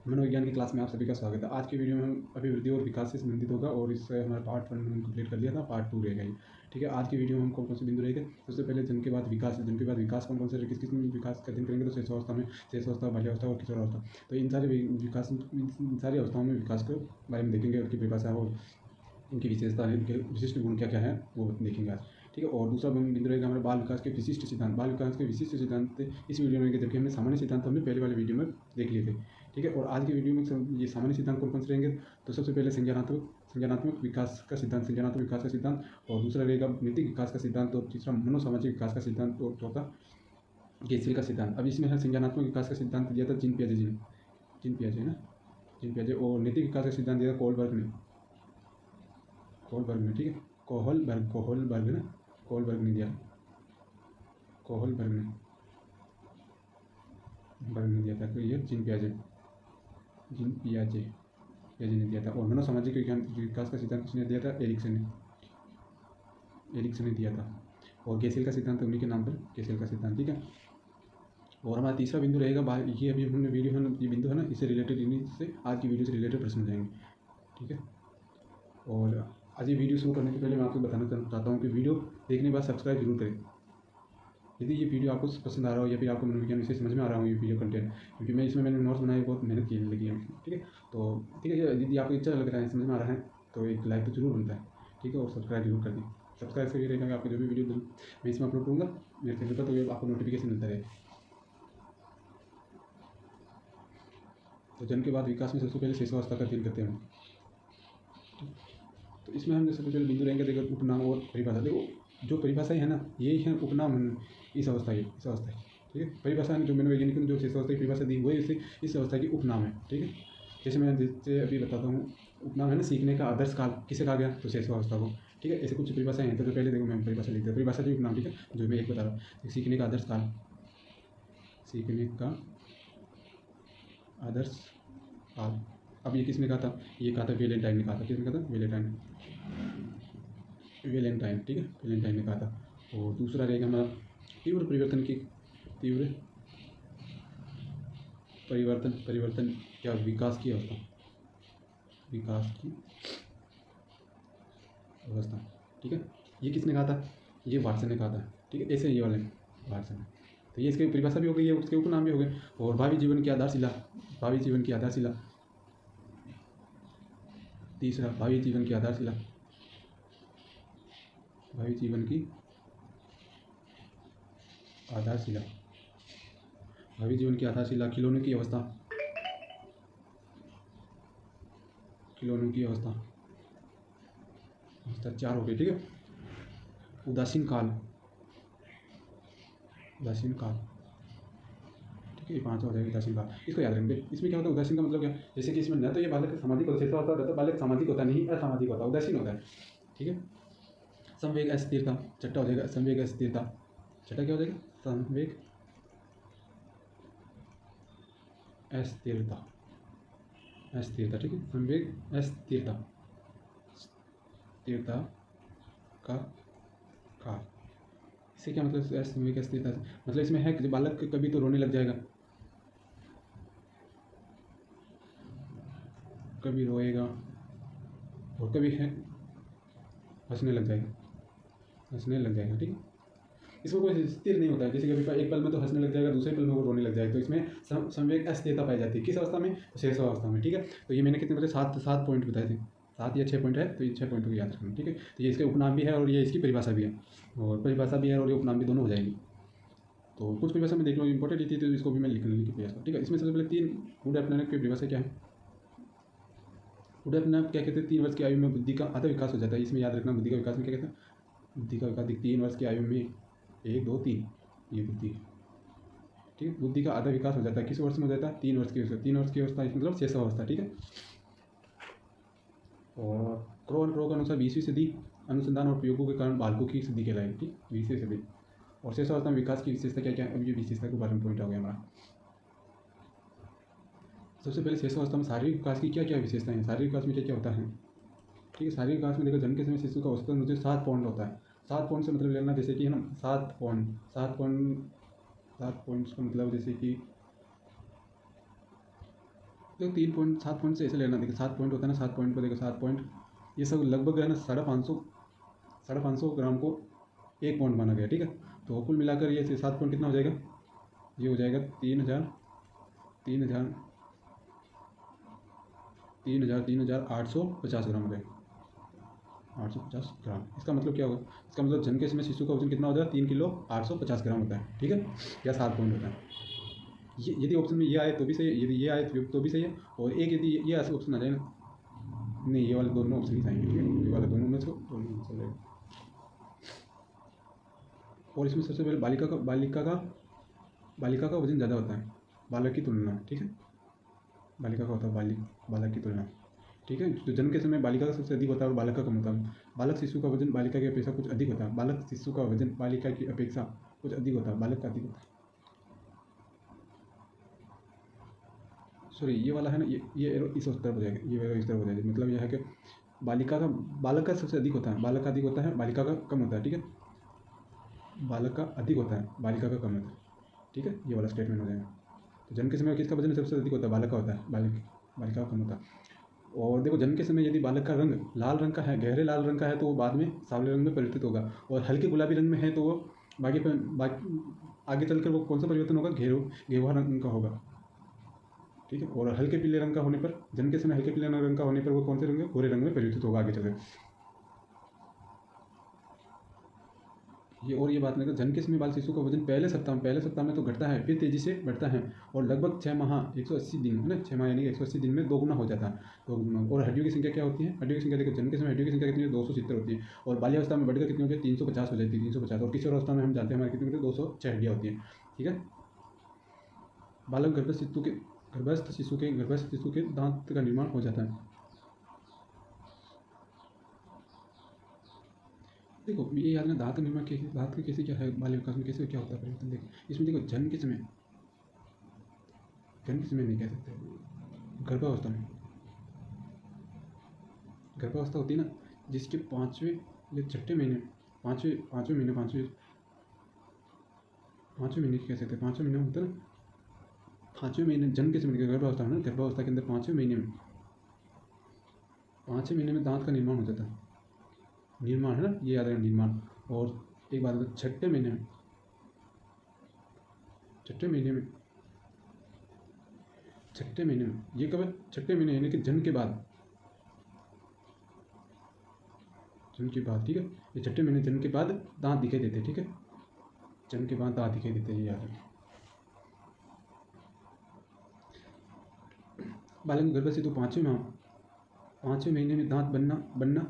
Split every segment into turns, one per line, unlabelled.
मनोविज्ञान की क्लास में आप सभी का स्वागत है। आज की वीडियो में हम अभिवृद्धि और विकास से संबंधित होगा और इससे हमारा पार्ट 1 हम कंप्लीट कर लिया था, पार्ट 2 रहेगा ये। ठीक है, आज की वीडियो में हम कौन कौन से बिंदु रहेंगे। सबसे पहले जन्म के बाद विकास है। जन्म के बाद विकास कौन कौन से किस किस में विकास का अध्ययन करेंगे, तो शिशुअवस्था में, शेषावस्था, बाल्यावस्था और किशोरावस्था। तो इन सारी अवस्थाओं में विकास के बारे में देखेंगे, उनकी परिभाषा और इनकी विशेषता है, इनके विशिष्ट गुण क्या क्या है वो देखेंगे आज। ठीक है, और दूसरा बिंदु रहेगा हमारे बाल विकास के विशिष्ट सिद्धांत। बाल विकास के विशिष्ट सिद्धांत इस वीडियो में, जबकि हमने सामान्य सिद्धांत हमने पहले वाले वीडियो में देख लिए थे। ठीक है, और आज की वीडियो में ये सामान्य सिद्धांत कौन कौन से रहेंगे। तो सबसे पहले संज्ञानात्मक विकास का सिद्धांत, संज्ञानात्मक विकास का सिद्धांत, और दूसरा रहेगा नैतिक विकास का सिद्धांत, और तीसरा मनोसामाजिक विकास का सिद्धांत, और चौथा गेसेल का सिद्धांत। अब इसमें है संज्ञानात्मक विकास का सिद्धांत दिया था जीन पियाजे ना, जीन पियाजे, और नैतिक विकास का सिद्धांत दिया था कोहलबर्ग ने। ठीक है, कोहलबर्ग ने दिया, कोहलबर्ग ने दिया था। तो ये जीन पियाजे ने दिया था। और मनोसामाजिक विकास का सिद्धांत किसने दिया था, एरिक्सन ने दिया था। और गेसेल का सिद्धांत उन्हीं के नाम पर, गेसेल का सिद्धांत। ठीक है, और हमारा तीसरा बिंदु रहेगा, ये अभी हमने वीडियो है, ये बिंदु है ना, इससे रिलेटेड, इन्हीं से आज की वीडियो से रिलेटेड प्रश्न जाएंगे। ठीक है, और आज ये वीडियो शुरू करने से पहले मैं आपको बताना चाहता हूँ कि वीडियो देखने के बाद सब्सक्राइब जरूर करें, यदि ये वीडियो आपको पसंद आ रहा हो या फिर आपको मनोविज्ञान विषय समझ में आ रहा हो ये वीडियो कंटेंट, क्योंकि मैंने नोट्स बनाए, बहुत मेहनत की लगी है। ठीक है, तो ठीक है, यदि आपको अच्छा लग रहा है, समझ में आ रहा है, तो एक लाइक तो जरूर बनता है। ठीक है, और सब्सक्राइब जरूर कर दें। सब्सक्राइब से ये रहेगा कि आपको जो भी वीडियो मैं इसमें अपलोड करूँगा मेरे चैनल पर, तो ये आपको नोटिफिकेशन मिलता रहेगा। तो जन्म के बाद विकास में सबसे पहले शिशुअवस्था का अध्ययन करते हैं। तो इसमें हम सबसे पहले बिंदु रहेंगे, देखो उपनाम और परिभाषा। देखो जो परिभाषाएं है ना, यही है उपनाम इस अवस्था की। ठीक है, परिभाषा जो मनोवैज्ञानिक ने जो शिशुअवस्था की परिभाषा दी, वही इस अवस्था की उपनाम है। ठीक है, जैसे मैं अभी बताता हूँ, उपनाम है ना, सीखने का आदर्श काल किसे कहा गया, तो शिशुअवस्था को। ठीक है, ऐसे कुछ परिभाषाएं हैं। तो पहले देखो मैं परिभाषा लिखता हूँ, परिभाषा जो उपनाम। ठीक है, जो मैं एक बता रहा हूँ, सीखने का आदर्श काल, सीखने का आदर्श काल। अब ये किसने कहा था, ये कहा था वेलेंटाइन ने कहा था। किसने कहा था, वेलेंटाइन। ठीक है, वेलेंटाइन ने कहा था। और दूसरा रहेगा हमारा तीव्र परिवर्तन क्या, विकास की अवस्था। ठीक है, ये किसने कहा था, ये वाटसन ने कहा था। ठीक है, ऐसे ये वाले वाटसन। तो ये इसकी परिभाषा भी हो गई है, उसके उपनाम भी हो गए। और भावी जीवन की आधारशिला, तीसरा भावी जीवन की आधारशिला, खिलौनों की अवस्था, 4 हो गई। ठीक है, उदासीन काल। ठीक है, ये 5 हो जाएगा, उदासीन काल। इसको याद रखेंगे। इसमें क्या होता है, उदासीन का मतलब क्या, जैसे कि इसमें न तो ये बालक सामाजिक होता है, बालक सामाजिक होता नहीं, असामाजिक होता है, उदासीन होता है। ठीक है, संवेग अस्थिरता, छठा हो जाएगा संवेग अस्थिरता। छठा क्या हो जाएगा, संवेग अस्थिरता। ठीक है, संवेग अस्थिरता का काल। इससे क्या मतलब, संवेग अस्थिरता मतलब इसमें है कि बालक कभी तो रोने लग जाएगा, कभी रोएगा, और कभी है हंसने लग जाएगा। ठीक है, इसमें कोई स्थिर नहीं होता है, जैसे कभी एक पल में तो हंसने लग जाएगा, दूसरे पल में वो रोने लग जाएगा। तो इसमें संवेग अस्थिरता पाई जाती है, किस अवस्था में, शेषावस्था में। ठीक है, तो ये मैंने कितने बताए, 7 पॉइंट बताए थे, 7 या 6 पॉइंट है, तो ये 6 पॉइंट को याद रखना। ठीक है, तो ये इसके उपनाम भी है और ये इसकी परिभाषा भी है, और ये उपनाम भी दोनों हो जाएंगी। तो कुछ परिभाषा में देख लो इंपॉर्टेंट थी, तो इसको भी मैं लिखने की प्रयास करूँ। ठीक है, इसमें सबसे पहले 3 गुड अपनाने की परिभाषा क्या है। गुड अपनाप क्या कहते हैं, 3 वर्ष की आयु में बुद्धि का आधा विकास हो जाता है। इसमें याद रखना, बुद्धि का विकास में क्या कहते हैं, बुद्धि का विकास 3 वर्ष की आयु में, 1 2 3, ये बुद्धि। ठीक है, बुद्धि का आधा विकास हो जाता है, किस वर्ष में हो जाता है, 3 वर्ष की अवस्था, मतलब शेषावस्था। ठीक है, और क्रो के अनुसार 20वीं सदी अनुसंधान और प्रयोगों के कारण बालकों की सदी कहलाएगी। ठीक, 20वीं सदी। और शेषावस्था में विकास की विशेषता क्या क्या है, अब ये विशेषता के बारे में पॉइंट हो गया हमारा। सबसे पहले शेषावस्था में शारीरिक विकास की क्या क्या विशेषताएं हैं, शारीरिक विकास में क्या क्या होता है। ठीक है, शारीरिक विकास में देखो, जन्म के समय शिशु का औसतन मुझे 7 पॉइंट होता है। 7 पॉइंट से मतलब लेना, जैसे कि है ना, 7 पॉइंट्स का मतलब जैसे कि देखो 3.7 पॉइंट से ऐसे लेना, देखो 7 पॉइंट होता है ना, 7 पॉइंट पर देखो 7 पॉइंट, ये सब लगभग है ना 550 ग्राम को 1 पॉइंट माना गया, ठीक है। तो कुल मिलाकर ये 7 पॉइंट कितना हो जाएगा, ये हो जाएगा 3,850 ग्राम हो जाएगा, 850 ग्राम। इसका मतलब क्या होगा, इसका मतलब जन के समय शिशु का वजन कितना हो जाएगा, 3 किलो 850 ग्राम होता है, ठीक है, या 7 पॉइंट होता है। ये यदि ऑप्शन में ये आए तो भी सही है, यदि ये आए तो भी सही है, और एक यदि ये ऑप्शन आ जाए ना, नहीं ये वाले दोनों ऑप्शन ही आएंगे, ठीक है, ये वाले दोनों में से दोनों आंसर रहेगा। और इसमें सबसे पहले बालिका का वजन ज़्यादा होता है बालक की तुलना में, ठीक है, बालिका का होता है बालक की तुलना, ठीक है। तो जन्म के समय बालिका का सबसे अधिक होता है और बालक का कम होता है। बालक शिशु का वजन बालिका की अपेक्षा कुछ अधिक होता है, बालक शिशु का वजन बालिका की अपेक्षा कुछ अधिक होता है, बालक का अधिक होता है। सॉरी, ये वाला है ना, ये एरो इस तरफ हो जाएगा, ये एरो इस तरफ हो जाएगा, मतलब यह है कि बालक का सबसे अधिक होता है, बालक का अधिक होता है, बालिका का कम होता है, ठीक है, बालक का अधिक होता है, बालिका का कम होता है, ठीक है, ये वाला स्टेटमेंट हो जाएगा। तो जन्म के समय किसका वजन सबसे अधिक होता है, बालक का होता है, बालिका का कम होता है। और देखो जन्म के समय यदि बालक का रंग लाल रंग का है, गहरे लाल रंग का है, तो वो बाद में सांवले रंग में परिवर्तित होगा, और हल्के गुलाबी रंग में है तो वो बाकी आगे चलकर वो कौन सा परिवर्तन होगा, गेरुआ रंग का होगा, ठीक है। और हल्के पीले रंग का होने पर, जन्म के समय हल्के पीले रंग का होने पर वो कौन से रंग में, भूरे रंग में परिवर्तित होगा आगे चलकर। ये बात नहीं, जन्म के समय बाल शिशु का वजन पहले सप्ताह में तो घटता है, फिर तेजी से बढ़ता है, और लगभग 6 माह 180 दिन है ना, 6 माह यानी 180 दिन में 2 गुना हो जाता है, 2 गुना। और हड्डियों की संख्या क्या होती है, हड्डियों की संख्या देखो, जन्म के समय हड्डियों की संख्या कितनी है, 270 होती है, और बाल्यावस्था में बढ़कर कितनी होती है, 350 हो जाती है, 350। और किशोर अवस्था में हम जानते हैं हमारी कितनी होती है, 206 हड्डियाँ होती हैं, ठीक है। बालक गर्भस्थ शिशु के दांत का निर्माण हो जाता है। देखो ये याद ना, दांत निर्माण कैसे, दांत का कैसे क्या है, बाल विकास में कैसे क्या होता है परिवर्तन, देखो इसमें देखो जन्म के समय नहीं कह सकते, गर्भावस्था में, गर्भावस्था होती है ना, जिसके 5वें या 6ठे महीने, 5वें महीने कह सकते हैं, 5वें महीने होता है ना, 5वें महीने जन्म के समय गर्भावस्था है ना, गर्भावस्था के अंदर 5वें महीने में दांत का निर्माण हो जाता है, निर्माण है ना, ये याद रखना, निर्माण। और एक बात है, 6ठे महीने में ये कब है, 6ठे महीने यानी कि जन्म के बाद, ठीक है, ये 6ठे महीने जन्म के बाद दांत दिखाई देते हैं, ठीक है, जन्म के बाद दांत दिखाई देते हैं, ये याद रखें। बालक गर्भ से तो 5वें महीने में दांत बनना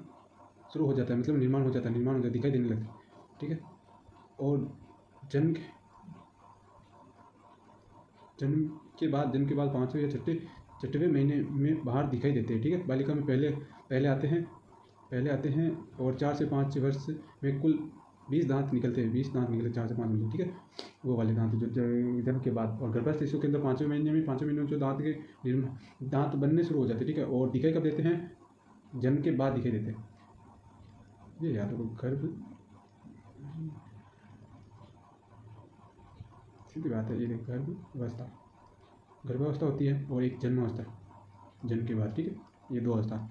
शुरू हो जाता है, मतलब निर्माण हो जाता है, दिखाई देने लगता है, ठीक है। और जन्म के बाद 5वें या 6ठे महीने में बाहर दिखाई देते हैं, ठीक है। बालिका में पहले आते हैं और 4 से 5 वर्ष में कुल 20 दांत निकलते हैं, 20 दांत निकलते 4 से 5 मिनट, ठीक है, वो वाले दांत जो जन्म के बाद। और गर्भस्थ शिशु के अंदर 5वें महीने में जो दांत बनने शुरू हो जाते हैं, ठीक है, और दिखाई कब देते हैं, जन्म के बाद दिखाई देते हैं, ये याद रखो। सीधी बात है, ये गर्भावस्था होती है, और एक जन्म के बाद, ठीक है, ये 2 अवस्था।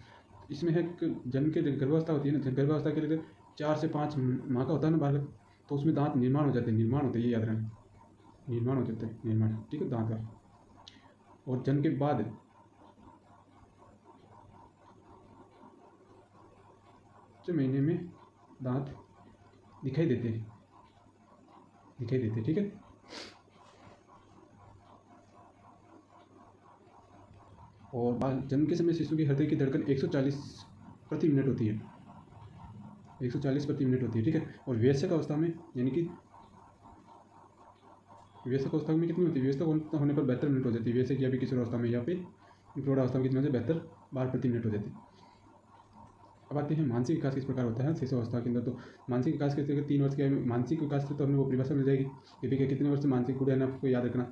इसमें है गर्भावस्था होती है ना, गर्भावस्था के लिए 4 से 5 माह का होता है ना बालक, तो उसमें दांत निर्माण होते हैं, ये याद रखना, निर्माण हो जाते हैं, ठीक है, दांत का। और जन्म के बाद 6 महीने में दांत दिखाई देते हैं, ठीक है। और जन्म के समय शिशु की हृदय की धड़कन 140 प्रति मिनट होती है, 140 प्रति मिनट होती है, ठीक है। और वयस्क अवस्था में, यानी कि वयस्क अवस्था में कितनी होती है, वयस्क होने पर 72 मिनट हो जाती है, वयस्क या भी किशोर अवस्था में या फिर प्रौढ़ावस्था में कितनी होती है, 72 बार प्रति मिनट हो जाती है। अब आते हैं मानसिक विकास किस प्रकार होता है शिशु अवस्था के अंदर। तो मानसिक विकास के 3 वर्ष के मानसिक विकास से तो हमने वो परिभाषा मिल जाएगी, ये भी कितने वर्ष से मानसिक गुण है ना, आपको याद रखना,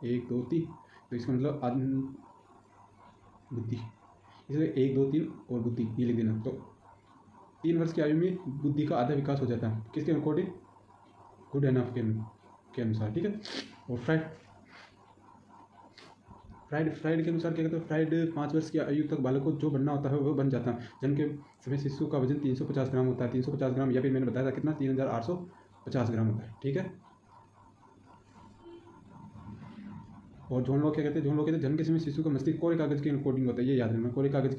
1 2 3, तो इसका मतलब बुद्धि, इसलिए 1 2 3 और बुद्धि ये लिख देना। तो 3 वर्ष की आयु में बुद्धि का आधा विकास हो जाता है, किसके अकॉर्डिंग, गुड एनफ के अनुसार, ठीक है। और फ्राइड के अनुसार क्या कहते हैं, फ्राइड 5 वर्ष की आयु तक बालक को जो बनना होता है वो बन जाता है। जन्म के समय शिशु का वजन 350 ग्राम होता है, 350 ग्राम, या फिर मैंने बताया था कितना, 3850 ग्राम होता है, ठीक है। और जोन लॉक क्या कहते हैं, जोन लॉक कहते हैं जन्म के समय शिशु का मस्तिष्क कोरे कागज के अकॉर्डिंग होता है, ये याद रखना, कोरे कागज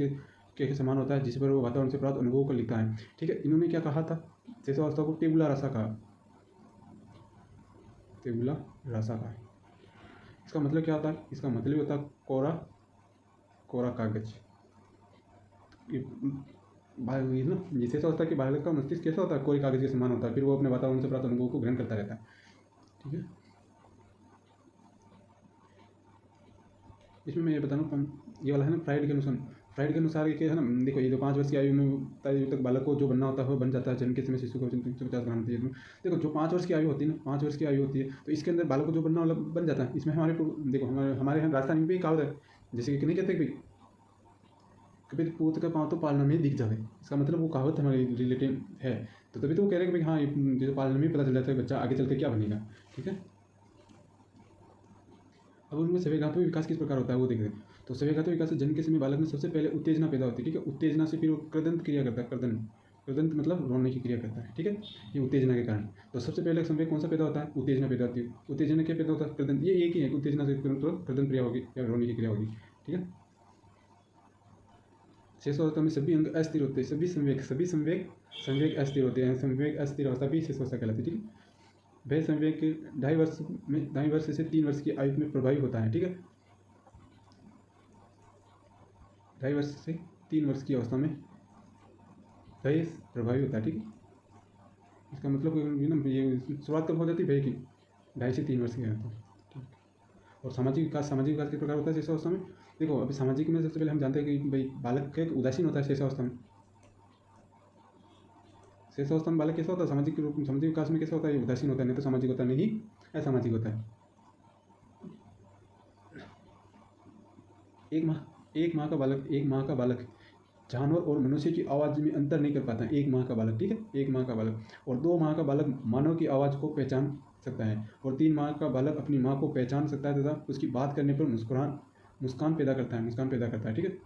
के समान होता है, जिस पर वो वातावरण से प्राप्त अनुभवों को लिखता है, ठीक है। इन्होंने क्या कहा था, शिशुअवस्था को टेबुला रासा कहा, टेबुला रासा कहा। इसका मतलब क्या होता है, इसका मतलब होता है कोरा कोरा कागज। जिसे होता है कि बालक का मस्तिष्क कैसा होता है, कोरे कागज के समान होता है, फिर वो अपने वातावरण से प्राप्त अनुभवों को ग्रहण करता रहता है, ठीक है। इसमें मैं ये बता रहा हूँ, ये वाला है ना फ्राइड के अनुसार ये है ना, देखो ये जो 5 वर्ष की आयु तक बालक को जो बनना होता है वो बन जाता है। जन्म के समय शिशु का वजन 350 ग्राम होती है। देखो जो 5 वर्ष की आयु होती है ना, 5 वर्ष की आयु होती है, तो इसके अंदर बालक को जो बनना वाला बन जाता है। इसमें देखो हमारे यहाँ राजस्थान में भी कहावत है, जैसे कि नहीं कहते भाई कभी पूत का पाँव तो पालना में दिख जाए, इसका मतलब वो कहावत हमारे रिलेटिव है, तो तभी तो वो कह रहे हैं कि भाई हाँ जो पालना में पता चल जाता है बच्चा आगे चल के क्या बनेगा, ठीक है। अब उनमें संवेगात्मक विकास किस प्रकार होता है वो देखते हैं। तो संवेगात्मक विकास से जन्म के समय बालक में सबसे पहले उत्तेजना पैदा होती है, ठीक है। उत्तेजना से फिर वो कृदंत क्रिया करता है, कृदंत मतलब रोने की क्रिया करता है, ठीक है, ये उत्तेजना के कारण। तो सबसे पहले संवेग कौन सा पैदा होता है, उत्तेजना पैदा होती है। उत्तेजना क्या पैदा होता है, कृदंत, ये एक ही है, उत्तेजना से कृदंत क्रिया होगी या रोने की क्रिया होगी, ठीक है। शेषावस्था में सभी अंग अस्थिर होते हैं, सभी संवेग अस्थिर होते हैं, संवेग अस्थिर अवस्था भी शेषावस्था कहलाती है, ठीक है। वह संवेग के 2.5 वर्ष से 3 वर्ष की आयु में प्रभावी होता है, ठीक है। 2.5 वर्ष से 3 वर्ष की अवस्था में वह प्रभावी होता है, ठीक है। इसका मतलब ये शुरुआत कब हो जाती है भय की, 2.5 से 3 वर्ष की होता है, ठीक। और सामाजिक विकास किस प्रकार होता है शेष अवस्था में। देखो अभी सामाजिक में सबसे पहले हम जानते हैं कि भाई बालक का उदासीन होता है शेष अवस्था में। शेष अवस्था में बालक कैसा होता है, सामाजिक विकास में कैसा होता है, ये उदासीन होता है, नहीं तो सामाजिक होता है, नहीं असामाजिक होता है। एक माह का बालक जानवर और मनुष्य की आवाज़ में अंतर नहीं कर पाता है, 1 माह का बालक, ठीक है, 1 माह का बालक। और 2 माह का बालक मानव की आवाज़ को पहचान सकता है, और 3 माह का बालक अपनी माँ को पहचान सकता है तथा उसकी बात करने पर मुस्कान पैदा करता है, ठीक है।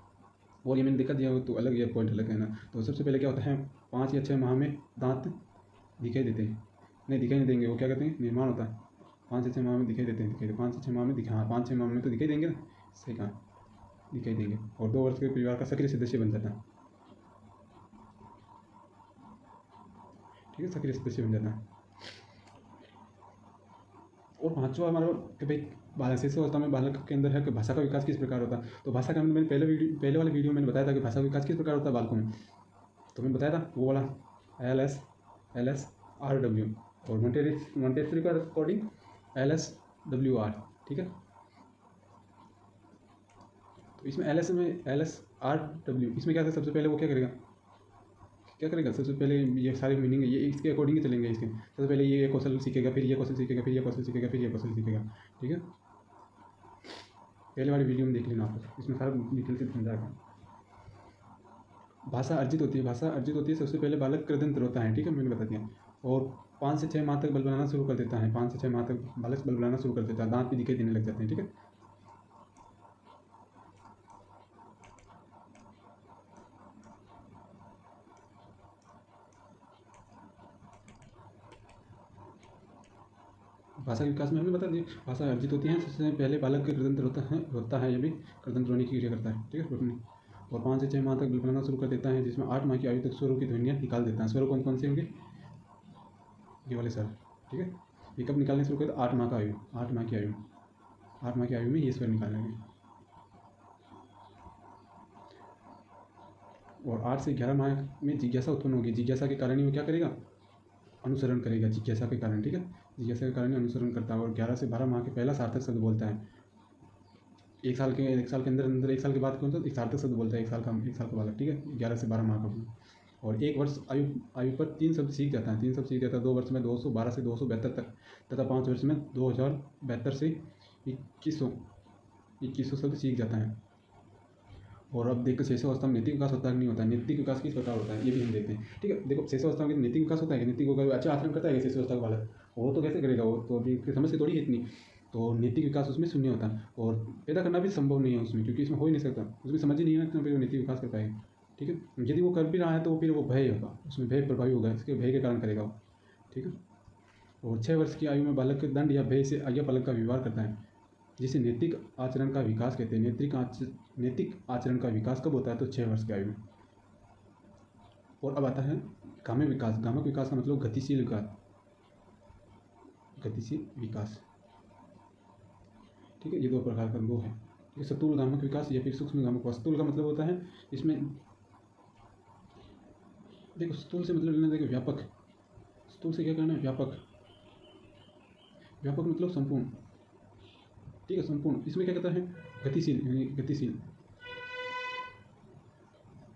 और ये मैंने दिक्कत दिया हो तो अलग, ये पॉइंट अलग है ना। तो सबसे पहले क्या होता है, 5 या 6 माह में दांत दिखाई देते हैं, दिखाई नहीं देंगे, वो क्या कहते हैं, निर्माण होता है। 5 से 6 माह में दिखाई देते हैं, 5 से 6 माह में हाँ 5-6 माह में तो दिखाई देंगे ना, सही कहा, दिखाई देंगे। और 2 वर्ष के परिवार का सक्रिय सदस्य बन जाता है, ठीक है, सक्रिय सदस्य बन जाता है। और 5वां हमारा कि भाई बालक शेष अवस्था में बालक के अंदर है कि भाषा का विकास किस प्रकार होता है। तो भाषा का मैंने पहले वाले वीडियो में मैंने बताया था कि भाषा का विकास किस प्रकार होता है बालकों में, तो मैंने बताया था वो वाला LSRW और मॉन्टेसरी का अकॉर्डिंग LSWR, ठीक है। तो इसमें LSRW इसमें क्या था, सबसे पहले वो क्या करेगा, सबसे पहले ये सारे मीनिंग है ये इसके अकॉर्डिंग ही चलेंगे। इसके सबसे पहले ये कौशल सीखेगा, फिर ये कौशल सीखेगा, फिर ये कौशल सीखेगा, फिर ये कौशल सीखेगा, ठीक है। पहले वाली वीडियो में देख लेना आप, इसमें सारा डिटेल से समझाएगा। भाषा अर्जित होती है सबसे पहले बालक कृदंत होता है, ठीक है, मैंने बता दिया। और 5 से 6 माह तक बल बनाना शुरू कर देता है, 5 से 6 माह तक बालक बल बनाना शुरू कर देता है, दांत भी दिखाई देने लग जाते हैं, ठीक है। भाषा के विकास में हमने बता दिया, भाषा अर्जित होती है सबसे पहले बालक के कृदंत होता है, ये भी कृदंत रोने की क्रिया करता है, ठीक है, रोने। और 5 से 6 माह तक बल बनाना शुरू कर देता है, जिसमें 8 माह की आयु तक स्वरों की ध्वनियाँ निकाल देता है। स्वर कौन से होंगे, ये वाले सर, ठीक है। ये कब निकालने शुरू करते, 8 माह की आयु में ये स्वर निकालेंगे। और 8 से 11 माह में जिज्ञासा उत्पन्न होगी, जिज्ञासा के कारण ही वो क्या करेगा, अनुसरण करेगा, जिज्ञासा के कारण, ठीक है, जिज्ञासा के कारण अनुसरण करता है। और 11 से 12 माह के पहला सार्थक शब्द बोलता है। 1 साल के अंदर 1 साल के बाद कौन सा एक सार्थक शब्द बोलता है, 1 साल का बालक, ठीक है, 11 से 12 माह का। और 1 वर्ष आयु पर 3 शब्द सीख जाता है, 2 वर्ष में 212 से 272 तक, तथा 5 वर्ष में 2072 से 2100 शब्द सीख जाता है। और अब देखो शेष अवस्था में नैतिक विकास होता है नहीं होता है, नैतिक विकास किस प्रकार होता है ये भी हम देखते हैं, ठीक है। देखो शेष अवस्था में नैतिक विकास होता है, नैतिक विकास अच्छा आचरण करता है शेष अवस्था का बालक, वो तो कैसे करेगा, वो तो अभी समझ से थोड़ी है इतनी। तो नैतिक विकास उसमें शून्य होता है और पैदा करना भी संभव नहीं है उसमें, क्योंकि इसमें हो ही नहीं सकता, उसमें समझ ही नहीं है ना कि वो नैतिक विकास कर पाएगा। ठीक है, यदि वो कर भी रहा है तो फिर वो भय होगा, उसमें भय प्रभावी होगा, इसके भय के कारण करेगा वो। ठीक है, और 6 वर्ष की आयु में बालक दंड या भय से आज्ञापालन का व्यवहार करता है, जिसे नैतिक आचरण का विकास कहते हैं। नैतिक आचरण का विकास कब होता है? तो 6 वर्ष की आयु में। और अब आता है काम्य विकास। काम्य विकास का मतलब गतिशील विकास, गतिशील विकास। ठीक है, ये दो प्रकार का वो है। ठीक है, स्थूल गामक विकास या फिर सूक्ष्म गामक विकास। स्थूल का मतलब होता है इसमें देखो, स्थूल से मतलब लेना, देखो व्यापक, स्थूल से क्या करना है? व्यापक। व्यापक मतलब संपूर्ण। ठीक है, संपूर्ण। इसमें क्या कहता है? गतिशील, यानी गतिशील।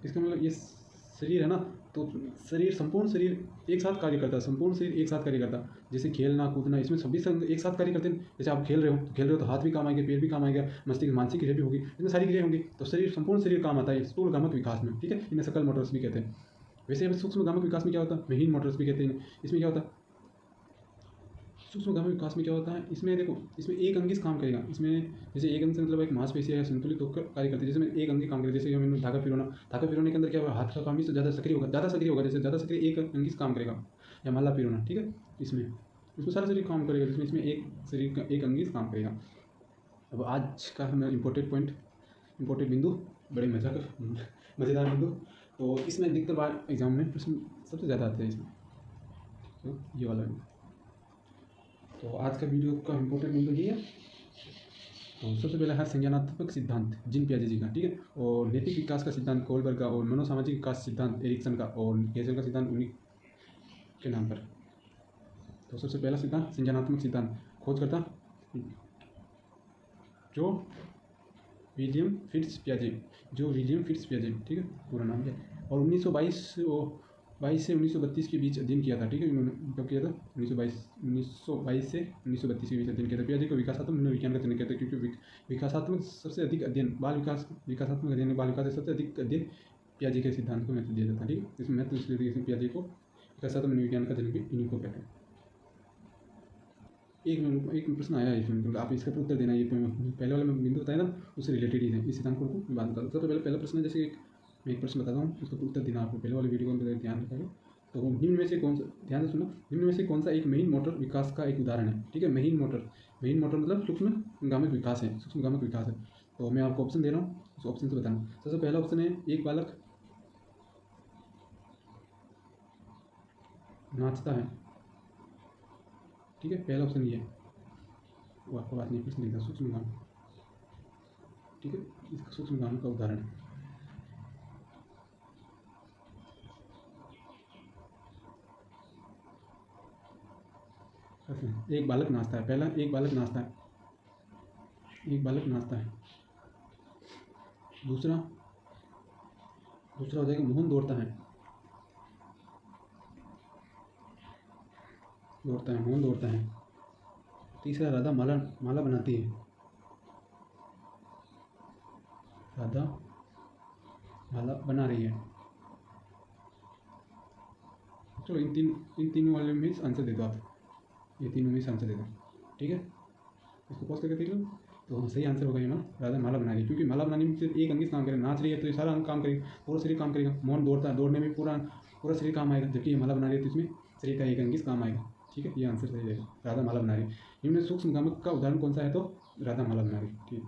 इसका मतलब ये शरीर है ना, तो शरीर, संपूर्ण शरीर एक साथ कार्य करता है, संपूर्ण शरीर एक साथ कार्य करता है। जैसे खेलना कूदना, इसमें सभी संग एक साथ कार्य करते हैं। जैसे आप खेल रहे हो तो हाथ भी काम आएंगे, पैर भी काम आएगा, मस्तिष्क मानसिक क्रिया भी होगी, इसमें सारी क्रिया होंगी, तो शरीर, संपूर्ण शरीर काम आता है स्थूल गामक विकास में। ठीक है, इन्हें सकल मोटर्स भी कहते हैं। वैसे अब सूक्ष्म गामक विकास में क्या होता है? महीन मोटर्स भी कहते हैं। इसमें क्या होता है? सूक्ष्म गामक विकास में क्या होता है? इसमें देखो, इसमें एक अंग काम करेगा। इसमें जैसे एक अंग से मतलब एक मांसपेशी है संतुलित होकर कार्य करती है, जिसमें एक अंग काम करेगा। जैसे हमें धागा पिरोना, धागा पिरोने के अंदर क्या होगा? हाथ का काम भी ज़्यादा सक्रिय होगा, जैसे ज़्यादा सक्रिय एक अंग काम करेगा। या माला पिरोना, ठीक है, इसमें सारा शरीर काम करेगा, जिसमें इसमें एक शरीर का एक अंग काम करेगा। अब आज का हमें इम्पोर्टेंट पॉइंट, इम्पोर्टेंट बिंदु, बड़े मज़ेदार बिंदु। तो इसमें अधिकतर बार एग्जाम में प्रश्न सबसे ज़्यादा आते हैं इसमें, तो ये वाला बिंदु। तो आज का वीडियो का इम्पोर्टेंट बिंदु ये है। तो सबसे पहले है संज्ञानात्मक सिद्धांत, जीन पियाजे जी का। ठीक है, और नैतिक विकास का सिद्धांत कोलबर्ग का, और मनोसामाजिक विकास सिद्धांत एरिक्सन का, और गेजल का सिद्धांत उन्हीं के नाम पर। तो सबसे पहला सिद्धांत संज्ञानात्मक सिद्धांत, खोज करता जो विलियम फिट्स पियाजे, ठीक है, पूरा नाम है। और 1922 से 1932 के बीच अध्ययन किया था। ठीक है, इन्होंने कब किया था? 1922 से 1932 के बीच अध्ययन किया था। पियाजे को विकासात्मक मनोविज्ञान का जनक कहते हैं, क्योंकि विकासात्मक सबसे अधिक अध्ययन, विकासात्मक अध्ययन, बाल विकास से सबसे अधिक अध्ययन पियाजे के सिद्धांत को महत्व दिया जाता है। ठीक है, इसमें महत्व इसलिए इसमें पियाजे को विकासात्मक मनोविज्ञान का जनक भी इन्हीं को कहते हैं। एक प्रश्न आया है इसमें, तो आप इसका उत्तर देना। ये पहले वाला मैं बिंदु बताया ना, उससे रिलेटेड ही है, इस सिद्धांत को बात बता। सबसे पहला प्रश्न है, जैसे मैं एक प्रश्न बताता हूँ, उसका उत्तर देना आपको। पहले वाले वीडियो को ध्यान रखेंगे। तो निम्न में से कौन सा, ध्यान से सुनो, निम्न में से कौन सा एक महीन मोटर विकास का एक उदाहरण है? ठीक है, महीन मोटर मतलब सूक्ष्म गामक विकास है, सूक्ष्म गामक विकास है। तो मैं आपको ऑप्शन दे रहा हूँ, उस ऑप्शन से बताना। सबसे पहला ऑप्शन है, एक बालक नाचता है। ठीक है, पहला ऑप्शन ये है, वो आपको बात नहीं, प्रश्न लिखा सूक्ष्म गामक। ठीक है, इसका सूक्ष्म गामक का उदाहरण है। एक बालक नाचता है, पहला एक बालक नाचता है, दूसरा हो जाएगा मोहन दौड़ता है, मोहन दौड़ता है। तीसरा राधा माला बनाती है, राधा माला बना रही है। चलो इन तीनों वाले में आंसर दे दो आप, ये तीनों में से आंसर दे दो। ठीक है, इसको पॉज करके देख लो। तो सही आंसर होगा ये ना, राधा माला बना रही है, क्योंकि माला बनाने में सिर्फ एक अंग काम करेगा। नाच रही है तो ये सारा अंग काम करेगा, पूरा शरीर काम करेगा। मोहन दौड़ता है, दौड़ने में पूरा शरीर काम आएगा, जबकि ये माला बना रही है तो इसमें शरीर का एक अंग काम आएगा। ठीक है, ये आंसर सही रहेगा, राधा माला बना रही है। इनमें सूक्ष्म गामक का उदाहरण कौन सा है? तो राधा माला बना रही है। ठीक,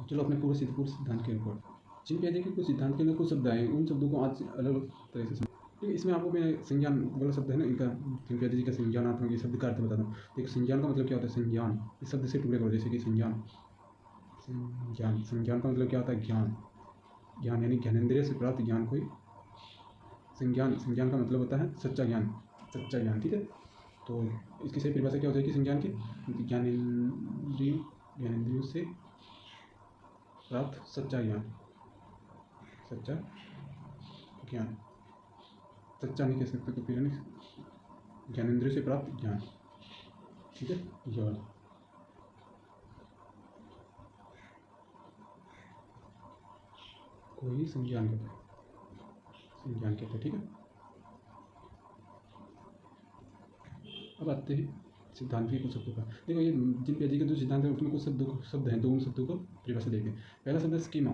चलो अपने पूरे सिद्धांत के ऊपर। जीन पियाजे के कुछ सिद्धांत के अंदर कुछ शब्द आए, उन शब्दों को आज अलग अलग तरह से। ठीक है, इसमें आपको मैं संज्ञान वाला शब्द है ना इनका, जीन पियाजे जी का संज्ञानात्मक, ये शब्द का अर्थ बताता हूँ। देखो, संज्ञान का मतलब क्या होता है? संज्ञान, इस शब्द से टुकड़े करो। जैसे कि संज्ञान का मतलब क्या होता है? ज्ञान यानी ज्ञानेंद्रिय से प्राप्त ज्ञान कोई संज्ञान का मतलब होता है सच्चा ज्ञान। ठीक है, तो इसकी सही परिभाषा क्या हो जाएगी संज्ञान की? ज्ञानेंद्रियों से प्राप्त सच्चा ज्ञान, सच्चा नहीं कह सकते, तो फिर ज्ञानेंद्रियों से प्राप्त ज्ञान। ठीक है, ये वाला। कोई संज्ञान कहते हैं। ठीक है, अब आते हैं सिद्धांत के कुछ शब्दों का। देखो ये जिन पियाजे के जो सिद्धांत है उसमें कुछ शब्द हैं, तो उन शब्दों को परिभाषा देखते हैं। पहला शब्द है स्कीमा।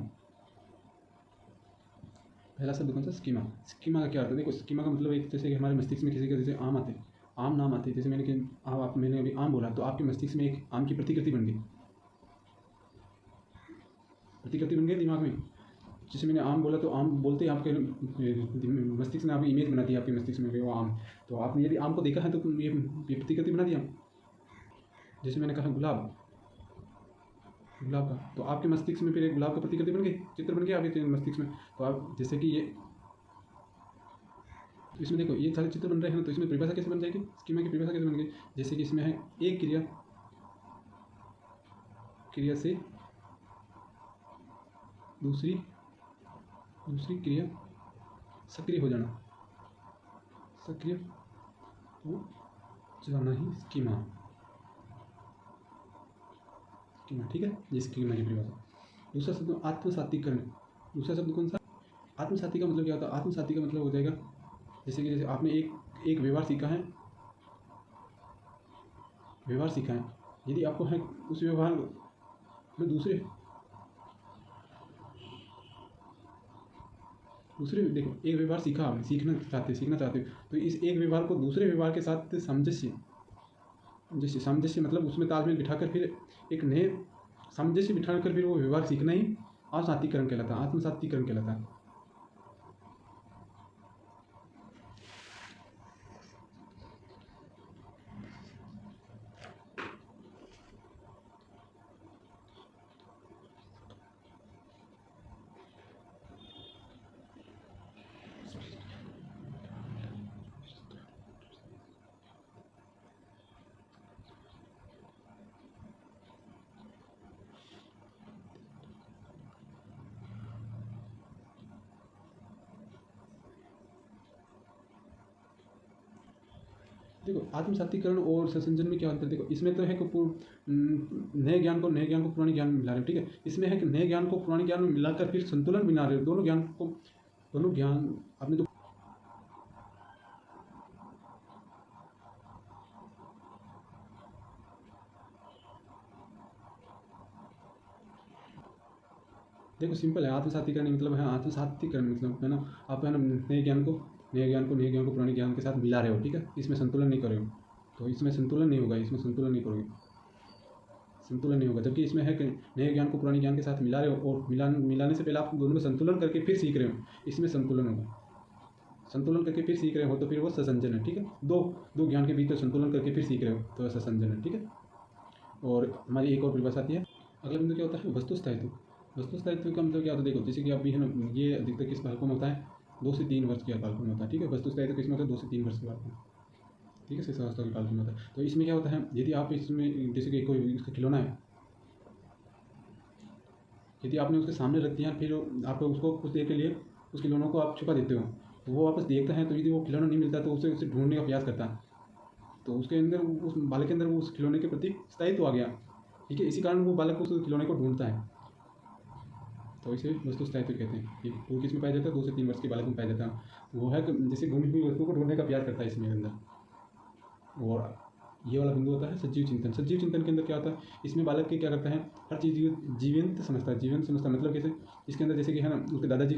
पहला शब्द कौन सा? स्कीमा। स्कीमा का क्या अर्थ है? देखो स्कीमा का मतलब एक जैसे कि हमारे मस्तिष्क में किसी का जैसे आम आते हैं, आम नाम आते हैं, जैसे मैंने अभी आम बोला तो आपके मस्तिष्क में एक आम की प्रतिकृति बन गई, प्रतिकृति बन गई दिमाग में। जैसे मैंने आम बोला तो आम बोलते ही आपके मस्तिष्क ने आपकी इमेज बना दी, आपके मस्तिष्क में वो आम। तो आपने यदि आम को देखा है तो ये प्रतिकृति बना दिया। जैसे मैंने कहा गुलाब, गुलाब का, तो आपके मस्तिष्क में फिर एक गुलाब का प्रतिकृति बन गई, चित्र बन गया आपके मस्तिष्क में। तो आप जैसे कि ये इसमें देखो ये सारे चित्र बन रहे हैं, तो इसमें परिभाषा कैसे बन जाएगी? स्कीमा की परिभाषा कैसे बन गई? जैसे कि इसमें है एक क्रिया, क्रिया से दूसरी क्रिया सक्रिय हो जाना, सक्रिय हो जाना ही स्कीमा, स्कीमा। ठीक है, ये स्कीमा की परिभाषा। दूसरा शब्द आत्मसातीकरण। दूसरा शब्द कौन सा? आत्मसाती का मतलब क्या होता है? आत्मसाती का मतलब हो जाएगा जैसे आपने एक व्यवहार सीखा है, व्यवहार सीखा है, यदि आपको है उस व्यवहार में दूसरे देखो एक व्यवहार सीखा आपने, सीखना चाहते हो, तो इस एक व्यवहार को दूसरे व्यवहार के साथ सामंजस्य मतलब उसमें तालमेल बिठाकर फिर एक नए सामंजस्य बिठाकर फिर वो व्यवहार सीखना ही आत्मसातीकरण कहलाता है, आत्मसातीकरण कहलाता है। देखो आत्मसातीकरण और संसर्जन में क्या अंतर? देखो इसमें तो है कि नए ज्ञान को पुराने ज्ञान में मिला रहे हो, ठीक है। इसमें है कि नए ज्ञान को पुराने ज्ञान में मिलाकर फिर संतुलन बना रहे हो, दोनों ज्ञान आपने तो देखो सिंपल है। आत्मसातीकरण मतलब है, आत्मसातीकरण मतलब है ना, आप है ना नए ज्ञान को पुराने ज्ञान के साथ मिला रहे हो, ठीक है। इसमें संतुलन नहीं कर रहे हो, तो इसमें संतुलन नहीं होगा, इसमें संतुलन नहीं करोगे, संतुलन नहीं होगा। जबकि इसमें है कि नए ज्ञान को पुराने ज्ञान के साथ मिला रहे हो और मिलाने से पहले आप दोनों में संतुलन करके फिर सीख रहे हो, इसमें संतुलन होगा। संतुलन करके फिर सीख रहे हो तो फिर वो संसंजन है, ठीक है। दो ज्ञान के बीच तो संतुलन करके फिर सीख रहे हो तो संसंजन है, ठीक है। और हमारी एक और परिभाषा आती है। अगला बिंदु क्या होता है? वस्तु स्थायित्व। वस्तु स्थायित्व का मतलब क्या होता है? देखो जैसे कि आप भी है ना, ये अधिकतर किस बालकों में होता है? 2 से 3 वर्ष के बालकों में होता है, ठीक है। वस्तु स्थायित्व किसमें होता है? 2 से 3 वर्ष के बालकों में, ठीक है, शिशुअवस्था के बालकों में होता है। तो इसमें क्या होता है? यदि आप इसमें जैसे कि कोई इसका खिलौना है, यदि आपने उसके सामने रख दिया फिर आप उसको कुछ देर के लिए उस खिलौनों को आप छुपा देते हो, तो वो वापस देखता है, तो यदि वो खिलौना नहीं मिलता तो उसे ढूंढने का प्रयास करता है, तो उसके अंदर उस बालक के अंदर वो उस खिलौने के प्रति स्थायित्व आ गया, ठीक है। इसी कारण वो बालक उस खिलौने को ढूंढता है, तो इसे वस्तु स्थायित्व कहते हैं। वो किस में पाया जाता है? 2 से 3 वर्ष के बालक में पाया जाता है। वो है जैसे गुमी हुई वस्तु को ढूंढने का प्रयास करता है इसमें अंदर। और ये वाला बिंदु होता है सजीव चिंतन। सजीव चिंतन के अंदर क्या होता है? इसमें बालक के क्या करता है? हर चीज़ जीवंत समझता है। जीवंत समझता मतलब कैसे? इसके अंदर जैसे कि है ना, उसके दादाजी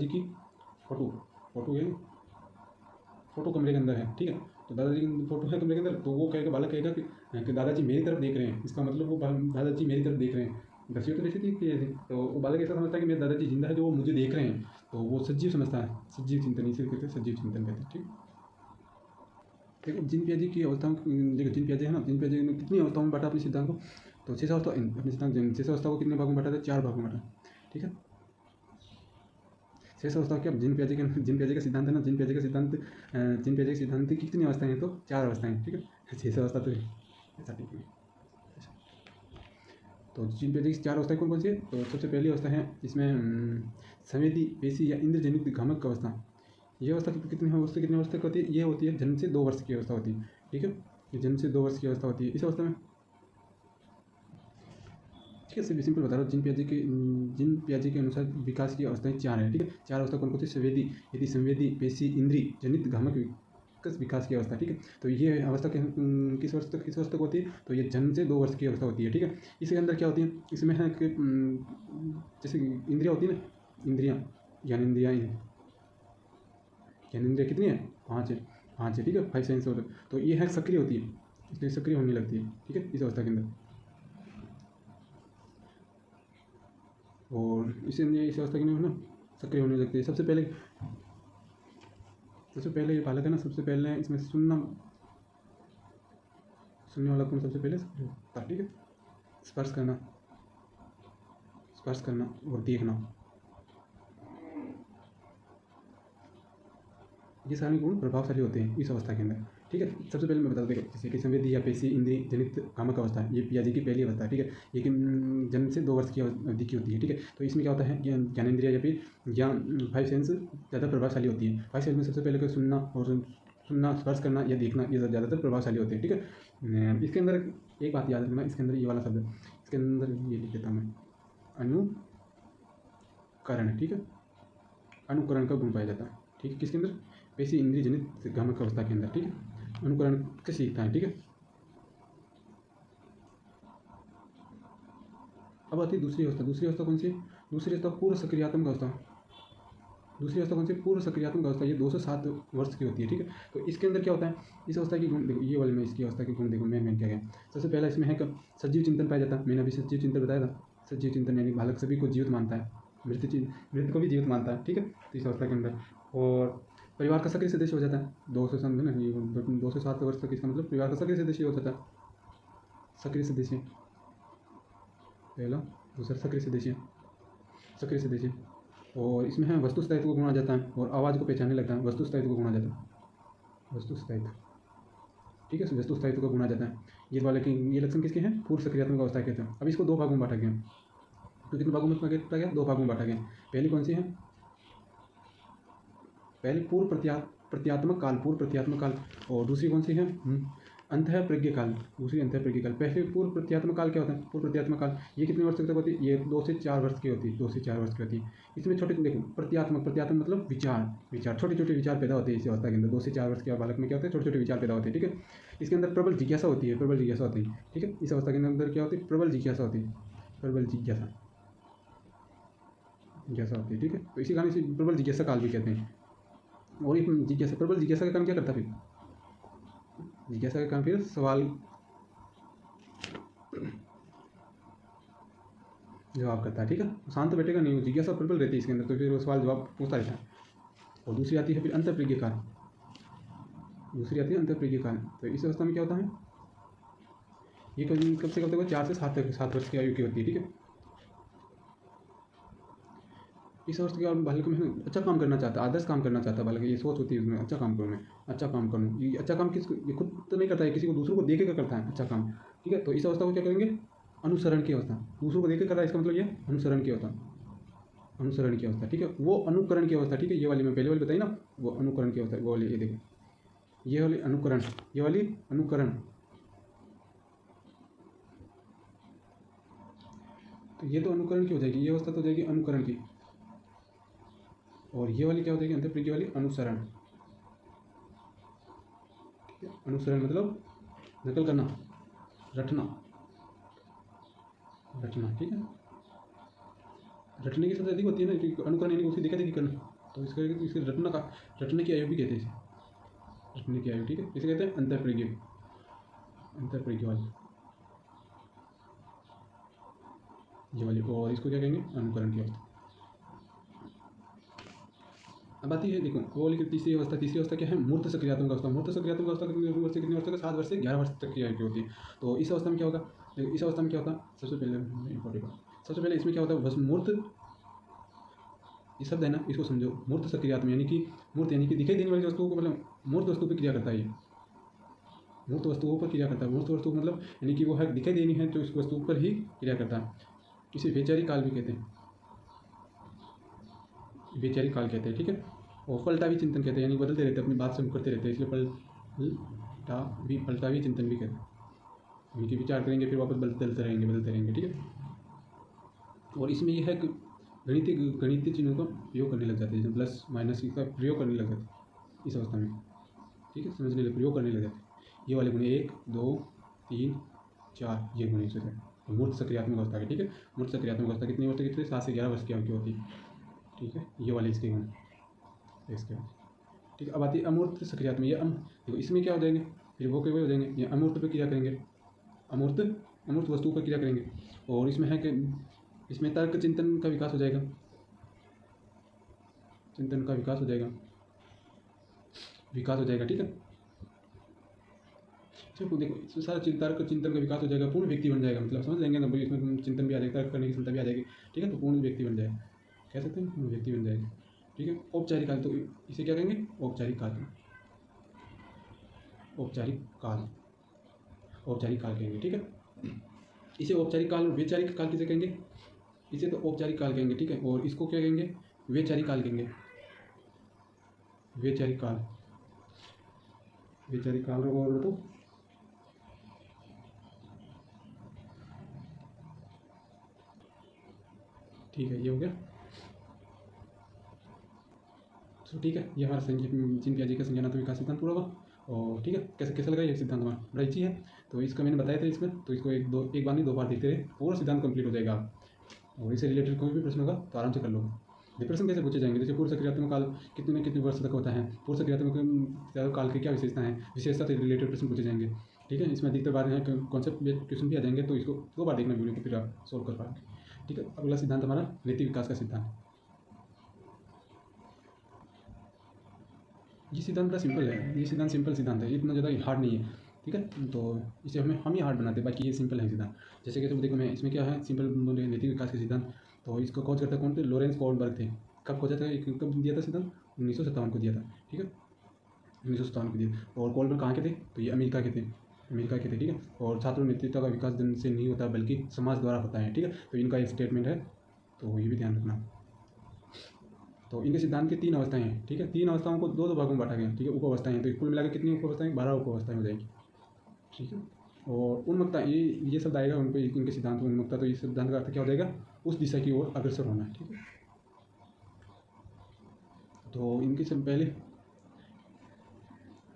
की फोटो है, फोटो कमरे के अंदर है, ठीक है। तो दादाजी की फोटो है कमरे के अंदर, तो वो कहेगा, बालक कहेगा कि दादाजी मेरी तरफ देख रहे हैं। इसका मतलब वो दादाजी मेरी तरफ देख रहे हैं। दसियों तो वैसे थी, तो वो बालक ऐसा समझता है कि मेरे दादाजी जिंदा है, जो वो मुझे देख रहे हैं, तो वो सजीव समझता है। सजीव चिंतन इसे कहते हैं, सजीव चिंतन कहते हैं, ठीक। देखो जिन पियाजे की अवस्थाओं, देखो जिन पियाजे है ना, जिन पियाजे ने कितनी अवस्थाओं में बांटा अपने सिद्धांत को? तो 6 अवस्था अपने सिद्धांत 6 अवस्था को कितने भागों में बांटा था? 4 भागों में बांटा, ठीक है। 6 अवस्था क्या? जिन पियाजे का सिद्धांत है ना, जिन पियाजे के सिद्धांत की कितनी अवस्थाएं हैं? तो 4 अवस्थाएं, ठीक है। 6 अवस्था तो ऐसा ठीक है। तो जिन पियाजे की 4 अवस्थाएं कौन कौन सी है? तो सबसे पहली अवस्था है इसमें संवेदी, पेशी या इंद्रजनित भ्रामक अवस्था। ये अवस्था कितनी अवस्था होती है? ये होती है जन्म से 2 वर्ष की अवस्था होती है, ठीक है। ये जन्म से 2 वर्ष की अवस्था होती है। इस अवस्था में, ठीक है, सिंपल बता रहा हूँ। जिन पियाजे के अनुसार विकास की अवस्थाएं 4 हैं, ठीक है। 4 अवस्था कौन कौन सी? संवेदी, यदि संवेदी, पेशी, इंद्री जनित परिपक्व विकास की अवस्था, ठीक है। तो ये अवस्था किस वर्ष तक होती है, तो ये जन्म से 2 वर्ष की अवस्था होती है, ठीक है। इसके अंदर क्या होती है, इसमें है कि जैसे इंद्रियाँ होती है ना, इंद्रियाँ ज्ञानेंद्रियाँ कितनी है, 5 है, 5 है, ठीक है, 5 सेंस ऑर्गन। तो ये है सक्रिय होती है, इसलिए सक्रिय होने लगती है, ठीक है, इस अवस्था के अंदर। और इस अवस्था के अंदर ना सक्रिय होने लगती है। सबसे पहले ये बालक है ना, सबसे पहले इसमें सुनने वाला कौन सबसे पहले सक्रिय होता है, ठीक है। स्पर्श करना और देखना, ये सारे गुण प्रभावशाली होते हैं इस अवस्था के अंदर, ठीक है। सबसे पहले मैं बता दूँ, जैसे कि संवेदी या पेशी इंद्रिय जनित कामक अवस्था है, ये पियाजी की पहली अवस्था है, ठीक है। ये कि जन्म से 2 वर्ष की अवधि की होती है, ठीक है। तो इसमें क्या होता है, ज्ञानेंद्रिय या फिर ज्ञान 5 सेंस ज़्यादा प्रभावशाली होती है। 5 सेंस में सबसे पहले सुनना, स्पर्श करना या देखना, ये ज़्यादातर प्रभावशाली होते हैं, ठीक है। इसके अंदर एक बात याद रखना, इसके अंदर ये वाला शब्द, इसके अंदर ये लिख देता हूँ मैं, अनुकरण, ठीक है। अनुकरण का गुण पाया जाता है, ठीक है, किसके अंदर, पेशी इंद्रिय जनित कामक अवस्था के अंदर, ठीक है। अनुकरण के सीखता है, ठीक है। अब आती है दूसरी अवस्था कौन सी है, दूसरी अवस्था पूर्व सक्रियात्मक अवस्था। दूसरी अवस्था कौन सी, पूर्व सक्रियात्मक अवस्था, ये 2 से 7 वर्ष की होती है, ठीक है। तो इसके अंदर क्या होता है, इस अवस्था की गुण देखो, ये वाले में इसकी अवस्था के गुण देखो, मैं क्या है। सबसे पहला इसमें है कब, सजीव चिंतन पाया जाता है। मैंने अभी सजीव चिंतन बताया था। सजीव चिंतन यानी बालक सभी को जीवित मानता है, मृत को भी जीवित मानता है, ठीक है। तो इस अवस्था के अंदर और परिवार का सक्रिय सदस्य हो जाता है। 2 से समझे ना, ये 2 से 7 वर्ष तक इसका मतलब परिवार का सक्रिय सदस्य हो जाता है। सक्रिय सदस्य पहला, दूसरा सक्रिय सदस्य। और इसमें है वस्तु स्थायित्व को गुणा जाता है और आवाज़ को पहचानने लगता है, वस्तु स्थायित्व को गुणा जाता है, वस्तु स्थायित्व, ठीक है। वस्तु स्थायित्व को गुणा जाता है। ये वाले के ये लक्षण किसके हैं, पूर्व सक्रियात्मक अवस्था के हैं। अब इसको 2 भागों में बांटा गया, तो कितने भागों में बांटा गया, 2 भागों में बांटा गया। पहली कौन सी है, पहले पूर्व प्रत्यात्मक काल, और दूसरी कौन सी है, अंतः प्रज्ञ काल, दूसरी अंतः प्रज्ञ काल। पहले पूर्व प्रत्यात्मक काल क्या होता है, पूर्व प्रत्यात्मक काल ये कितने वर्ष तक होती है, ये 2 से 4 वर्ष की होती है, 2 से 4 वर्ष की होती है। इसमें छोटे देखो, प्रत्यात्मक मतलब विचार छोटे विचार पैदा होते हैं इस अवस्था के अंदर। 2 से 4 वर्ष के बालक में क्या होता है, छोटे विचार पैदा होते हैं, ठीक है। इसके अंदर प्रबल जिज्ञासा होती है, ठीक है। इस अवस्था के अंदर क्या होती है, प्रबल जिज्ञासा होती है, होती है, ठीक है। तो इसी कारण से प्रबल जिज्ञासा काल भी कहते हैं। और ये प्रबल जिज्ञासा का काम क्या करता है, फिर जिज्ञासा का काम फिर सवाल जवाब करता है, ठीक है। शांत बैठेगा नहीं, जिज्ञासा प्रबल रहती है इसके अंदर, तो फिर वो सवाल जवाब पूछता रहता है। और दूसरी आती है फिर अंतःप्रज्ञ काल, तो इस अवस्था में क्या होता है, ये कब से कब तक 4 से 7 वर्ष की आयु की होती है, ठीक है। इस अवस्था के बालक में अच्छा काम करना चाहता है, आदर्श काम करना चाहता है बालक, ये सोच होती है उसमें, अच्छा काम करूँ मैं, ये अच्छा काम किसको, ये खुद तो नहीं करता है, किसी को दूसरों को देख के करता है अच्छा काम, ठीक है। तो इस अवस्था को क्या करेंगे, अनुसरण की अवस्था, दूसरों को देख के कर रहा है, इसका मतलब ये अनुसरण की अवस्था, ठीक है। वो अनुकरण की अवस्था, ठीक है। ये वाली मैं पहले वाली बताई ना, वो अनुकरण की अवस्था, वो वाली ये देखो, ये वाली अनुकरण, तो ये तो अनुकरण की हो जाएगी, ये अवस्था तो हो जाएगी अनुकरण की। और ये वाली क्या हो जाएगी, अंतःप्रज्ञ वाली अनुसरण, ठीक है। अनुसरण मतलब नकल करना, रटना, ठीक है। रटने की सबसे अधिक होती है ना, अनुकरण यानी उसी देखा देखी करना, तो इसके रटने की आयु भी कहते हैं इसे, रटने की आयु, ठीक है। इसे कहते हैं अंतःप्रज्ञ वाली, ये वाली। और इसको क्या कहेंगे, अनुकरण की अवस्था। अब आती है देखो, वो वाली तीसरी अवस्था क्या है, मूर्त सक्रियात्मक अवस्था। कितने वर्ष तक, 7 वर्ष से 11 वर्ष तक की आयु की होती है। तो इस अवस्था में क्या होगा, इस अवस्था में क्या होता है, सबसे पहले इसमें क्या होता है, बस मूर्त, ये शब्द है ना, इसको समझो। मूर्त सक्रियात्मक यानी कि दिखाई देने वाली वस्तुओं को, मतलब मूर्त वस्तु पर क्रिया करता है, ये मूर्त वस्तुओं पर क्रिया करता है। मूर्त वस्तु मतलब यानी कि वो है दिखाई देनी है, तो इस वस्तु पर ही क्रिया करता है। इसे वैचारिक काल भी कहते हैं, ठीक है। और पलटावी चिंतन कहते हैं, यानी बदलते रहते हैं, अपनी बात से करते रहते हैं, इसलिए पलटावी चिंतन भी कहते हैं। यानी कि विचार करेंगे फिर वापस बदलते रहेंगे, ठीक है। और इसमें यह है कि गणितीय चिन्हों का प्रयोग करने लग जाते हैं, जैसे प्लस माइनस, इसका प्रयोग करने लग जाते हैं इस अवस्था में, ठीक है, समझने लगे, प्रयोग करने लग जाते हैं। ये वाले गुण 1 2 3 4 ये गुण इससे मूर्त सक्रियात्मक अवस्था के। ठीक है, मूर्त सक्रियात्मक अवस्था कितनी होती है? 7 से 11 वर्ष की होती है। ठीक है, ये वाले इसके गुण इसके। ठीक है, अब आती है अमूर्त सक्रियात्मक। ये देखो इसमें क्या हो जाएंगे, फिर वो हो जाएंगे, ये अमूर्त पर क्रिया करेंगे, अमूर्त अमूर्त वस्तु पर क्रिया करेंगे। और इसमें है कि इसमें तर्क चिंतन का विकास हो जाएगा, चिंतन का विकास हो जाएगा, विकास हो जाएगा। ठीक है, इसमें देखो इसमें सारा तर्क चिंतन का विकास हो जाएगा, पूर्ण व्यक्ति बन जाएगा। मतलब समझ लेंगे ना, इसमें चिंतन भी आ जाएगा, तर्क करने की क्षमता भी आ जाएगी। ठीक है, तो पूर्ण व्यक्ति बन जाएगा, कह सकते हैं पूर्ण व्यक्ति बन जाएगा। ठीक है, औपचारिक काल, तो इसे क्या कहेंगे? औपचारिक काल, औपचारिक काल, औपचारिक काल कहेंगे। ठीक है, इसे औपचारिक काल और वैचारिक काल किसे कहेंगे? इसे तो औपचारिक काल कहेंगे। ठीक है, और इसको क्या कहेंगे? वैचारिक काल कहेंगे, वैचारिक काल, वैचारिक काल। और तो ठीक है, ये हो गया। तो ठीक है, ये हमारा जीन पियाजे का संज्ञानात्मक विकास सिद्धांत पूरा हुआ। और ठीक है, कैसे कैसा लगा ये सिद्धांत हमारा? बड़ा अच्छी है। तो इसका मैंने बताया था इसमें, तो इसको एक बार नहीं 2 बार देखते रहे, पूरा सिद्धांत कंप्लीट हो जाएगा। और इससे रिलेटेड कोई भी प्रश्न होगा तो आराम से कर लो। डिप्रेशन कैसे पूछे जाएंगे? जैसे पूर्व सक्रियात्मक काल कितने कितने वर्ष तक होता है, पूर्व सक्रियात्मक काल की क्या विशेषता है, विशेषता से रिलेटेड प्रश्न पूछे जाएंगे। ठीक है, इसमें अधिकतर बार है कॉन्सेप्ट बेस्ड क्वेश्चन भी आ जाएंगे, तो इसको 2 बार देखना वीडियो को, फिर आप सोल्व कर पाएंगे। ठीक है, अगला सिद्धांत हमारा नैतिक विकास का सिद्धांत। ये सिद्धांत बड़ा सिंपल है, ये सिद्धांत सिंपल सिद्धांत है, इतना ज़्यादा हार्ड नहीं है। ठीक है, तो इसे हम ही हार्ड बनाते हैं, बाकी ये सिंपल है सिद्धांत। जैसे कि देखो मैं इसमें क्या है, सिंपल नैतिक विकास के सिद्धांत। तो इसको खोज करता कौन थे? लॉरेंस कोहलबर्ग थे। कब खोजा था, कब दिया था सिद्धांत? 1957 को दिया था। ठीक है, 1957 को दिया। और कोहलबर्ग कहाँ के थे? तो ये अमेरिका के थे, अमेरिका के थे। ठीक है, और छात्र नेतृत्व का विकास जन से नहीं होता बल्कि समाज द्वारा होता है। ठीक है, तो इनका एक स्टेटमेंट है, तो ये भी ध्यान रखना। तो इनके सिद्धांत की 3 अवस्थाएं हैं। ठीक है, 3 अवस्थाओं को 2 भागों में बांटा गया। ठीक है, उप अवस्थाएं, तो कुल मिलाकर कितनी उप अवस्थाएं? 12 उप अवस्थाएं हो जाएंगी। ठीक है, और उन्मुक्ता, ये शब्द आएगा उनको, इनके सिद्धांत में उन्मुक्ता। तो इस सिद्धांत का अर्थ क्या हो जाएगा? उस दिशा की ओर अग्रसर होना। ठीक है, तो इनके से पहले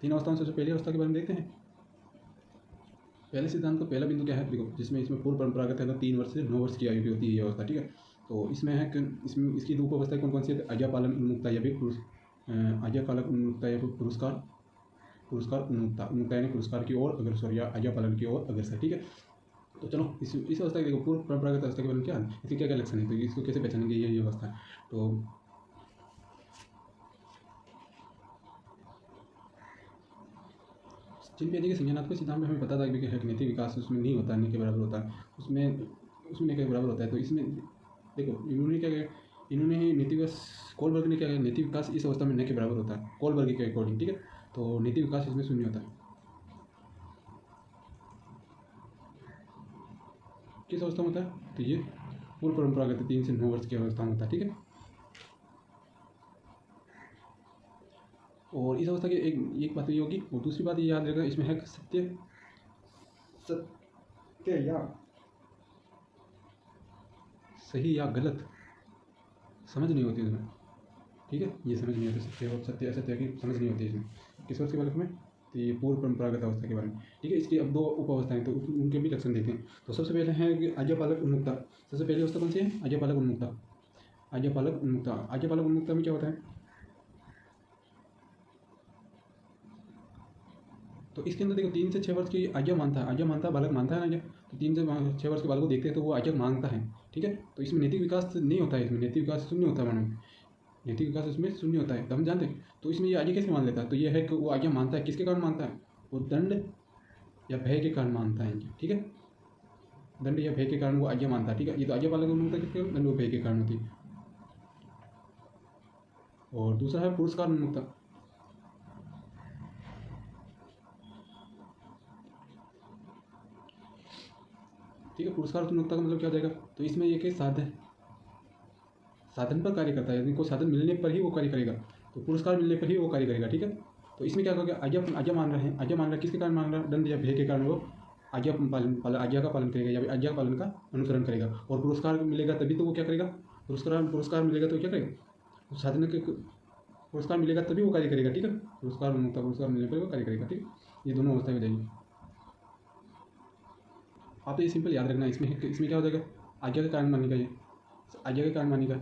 3 अवस्थाओं से पहली अवस्था के बारे में देखते हैं। पहले सिद्धांत का पहला बिंदु क्या है? देखो जिसमें इसमें पूर्व परंपरागत है तो 3 वर्ष से 9 वर्ष की आयु की होती है ये अवस्था। ठीक है, तो इसमें है कि इसमें इसकी 2 अवस्थाएं कौन कौन सी है? आज्ञापालन उन्मुक्ता या फिर आज्ञापालक उन्मुक्ता या फिर पुरस्कार उन्मुक्ता। उन्मुक्ता यानी पुरस्कार की ओर अग्रसर या आज्ञापालन की ओर अग्रसर। ठीक है, तो चलो इस अवस्था की देखो, पूर्व परंपरागत अवस्था के बारे में क्या है, इसके क्या क्या लक्षण है, तो इसको कैसे पहचानेंगे? ये अवस्था है। तो जीन पियाजे के संज्ञानात्मक सिद्धांत में हमें पता था कि नैतिक विकास उसमें नहीं होता, नहीं के बराबर होता है, उसमें नहीं के बराबर होता है। तो इसमें देखो इन्होंने क्या किया, इन्होंने नैतिक विकास, कोहलबर्ग ने क्या किया, नैतिक विकास इस अवस्था में न के बराबर होता है कोहलबर्ग के अकॉर्डिंग। ठीक है, तो नैतिक विकास इसमें 0 होता है। किस अवस्था में होता है? तो ये पूर्व परंपरागत 3 से 9 वर्ष की अवस्था में होता है। ठीक है, और इस अवस्था की एक बात ये होगी, और दूसरी बात ये याद रखना, इसमें है सत्य या सही या गलत समझ नहीं होती इसमें। ठीक है, ये समझ नहीं होती, सत्य असत्य की समझ नहीं होती इसमें। किस वर्ष के बारे में? तो ये पूर्व परंपरागत अवस्था के बारे में। ठीक है, इसकी अब 2 उप अवस्थाएं, तो उनके भी लक्षण देखते हैं। तो सबसे पहले है कि आज्ञापालक उन्मुक्ता। सबसे पहली अवस्था कौन सी है? आज्ञापालक उन्मुक्ता। आज्ञापालक उन्मुक्ता, आज्ञापालक उन्मुक्ता में क्या होता है? तो इसके अंदर देखो 3 से 6 वर्ष की आज्ञा मानता है, बालक मानता है ना आज्ञा। तो 3 से 6 वर्ष के बालक को देखते हैं तो वो आज्ञा मांगता है। ठीक है, तो इसमें नैतिक विकास नहीं होता है, इसमें नैतिक विकास 0 होता है मानो, नैतिक विकास इसमें 0 होता है। तो हम जानते हैं, तो इसमें ये आज्ञा कैसे मान लेता है? तो ये है कि वो आज्ञा मानता है, किसके कारण मानता है? वो दंड या भय के कारण मानता है। ठीक है, दंड या भय के कारण वो आज्ञा मानता है। ठीक है, ये तो आज्ञा पालक उन्मुक्ता किसके? दंड व भय के कारण होती है। और दूसरा है पुरस्कार उन्मुक्ता। ठीक है, पुरस्कार उन्मुक्ता का मतलब क्या हो जाएगा? तो इसमें एक है साधन पर कार्य करता है, यदि कोई साधन मिलने पर ही वो कार्य करेगा, तो पुरस्कार मिलने पर ही वो कार्य करेगा। ठीक है, तो इसमें क्या होगा? आज्ञा मान रहे हैं, आज्ञा मान रहा है, किसके कारण मान रहा है? दंड या भय के कारण वो आज्ञा का पालन करेगा या आज्ञा पालन का अनुसरण करेगा। और पुरस्कार मिलेगा तभी तो वो क्या करेगा? पुरस्कार मिलेगा तो क्या करेगा? उस साधन के पुरस्कार मिलेगा तभी वो कार्य करेगा, ठीक है। पुरस्कार उन्मुक्ता, पुरस्कार मिलने पर वो कार्य करेगा, ठीक है। ये दोनों अवस्था हो जाएगी। आप तो ये सिंपल याद रखना, इसमें क्या हो जाएगा, आज्ञा के कारण मानेगा, ये आज्ञा के कारण मानेगा,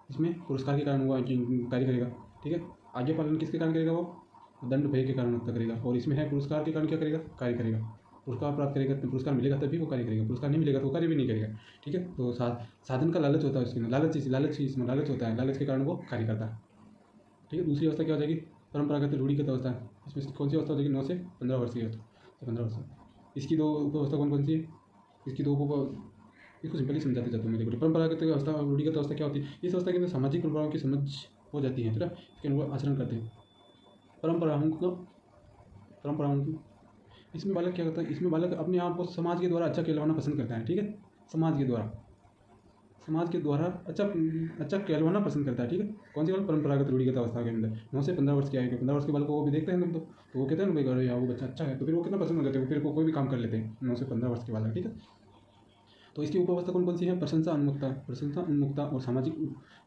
इसमें पुरस्कार के कारण हुआ कार्य करेगा, ठीक है। आज्ञा पालन किसके कारण करेगा, वो दंड भय के कारण मुक्त करेगा। और इसमें है पुरस्कार के कारण क्या करेगा, कार्य करेगा। पुरस्कार प्राप्त करेगा तो पुरस्कार मिलेगा तभी वो कार्य करेगा, पुरस्कार नहीं मिलेगा तो वो कार्य भी नहीं करेगा, ठीक है। तो साधन का लालच होता है उसके, लालच होता है, लालच के कारण वो कार्य करता है, ठीक है। दूसरी अवस्था क्या हो जाएगी, परंपरागत रूढ़िगत अवस्था है। इसमें कौन सी अवस्था हो जाएगी, 9 से 15 वर्ष की अवस्था, 15 वर्ष। इसकी दो अवस्था कौन कौन सी है, इसको सिंपली समझाते जाता हूँ मैं। देखो, परंपरागत अवस्था और रूढ़िगत अवस्था क्या होती है, इस अवस्था के अंदर सामाजिक परंपराओं की समझ हो जाती है, ठीक है। इसके अनुसार आचरण करते हैं परंपराओं को। इसमें बालक क्या करता है, इसमें बालक अपने आप को समाज के द्वारा अच्छा कहलवाना पसंद करता है, ठीक है। समाज के द्वारा अच्छा कहलवाना पसंद करता है, ठीक है। कौन सी बात, परंपरागत रूढ़िगत अवस्था के अंदर 9 से 15 वर्ष की आयु के, 15 वर्ष के बालक को वो भी देखते हैं तुम तो वो कहते हैं ना भाई, अरे यार वो बच्चा अच्छा है, तो फिर वो कितना पसंद हो जाते हैं, वो फिर कोई भी काम कर लेते हैं 9 से 15 वर्ष के बालक, ठीक है। तो इसकी उपावस्था कौन कौन सी है, प्रशंसा उन्मुक्ता और सामाजिक